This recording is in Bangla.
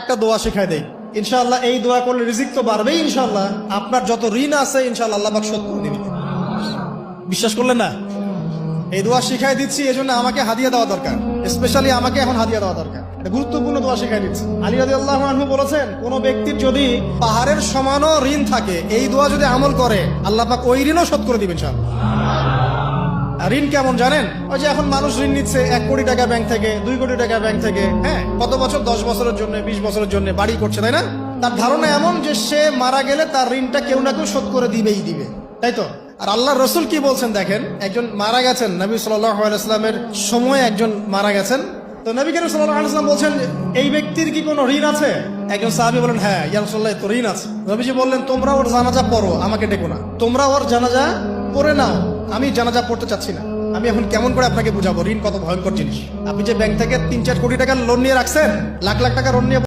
একটা দোয়া শিখাই দেই, ইনশাআল্লাহ এই দোয়া করলে রিজিক তো বাড়বেই ইনশাআল্লাহ। আপনার যত ঋণ আছে ইনশাআল্লাহ আল্লাহ পাক শোধ করে দিবেন। বিশ্বাস করলেন না? এই দোয়া শিখাই দিচ্ছি, এজন্য আমাকে হাদিয়া দেওয়া দরকার, স্পেশালি আমাকে এখন হাদিয়া দেওয়া দরকার। এটা গুরুত্বপূর্ণ দোয়া শিখাই দিচ্ছি। আলী রাদিয়াল্লাহু আনহু বলেছেন, কোন ব্যক্তির যদি পাহাড়ের সমানও ঋণ থাকে, এই দোয়া যদি আমল করে আল্লাহ পাক ওই ঋণও শোধ করে দিবেন ইনশাআল্লাহ। আর ঋণ কেমন জানেন? ওই যে এখন মানুষ ঋণ নিচ্ছে 1 কোটি টাকা ব্যাংক থেকে, 2 কোটি টাকা ব্যাংক থেকে, হ্যাঁ, কত বছর, 10 বছরের জন্য, 20 বছরের জন্য বাড়ি করছে, তাই না? তার ধারণা এমন যে সে মারা গেলে তার ঋণটা কেউ না কেউ শোধ করে দিবেই দিবে, তাই তো? আর আল্লাহর রাসূল কি বলছেন দেখেন, একজন মারা গেছেন, নবী সাল্লাল্লাহু আলাইহি ওয়াসাল্লামের সময় একজন মারা গেছেন। তো নবী করিম সাল্লাল্লাহু আলাইহি ওয়াসাল্লাম বলছেন, এই ব্যক্তির কি কোনো ঋণ আছে? একজন সাহাবী বলেন, হ্যাঁ ইয়া রাসূলুল্লাহ, তো ঋণ আছে। নবীজি বললেন, তোমরা ওর জানাজা পড়ো, আমাকে ডেকো না, তোমরা ওর জানাজা পড়ে নাও, আমি জানাজা পড়তে চাচ্ছি না। আমি এখন কেমন করে আপনাকে বুঝাবো ঋণ কত ভয়ঙ্কর জিনিস? আপনি যে ব্যাংক থেকে 3-4 কোটি টাকার লোন নিয়ে রাখছেন, লাখ লাখ টাকা লোন নিয়ে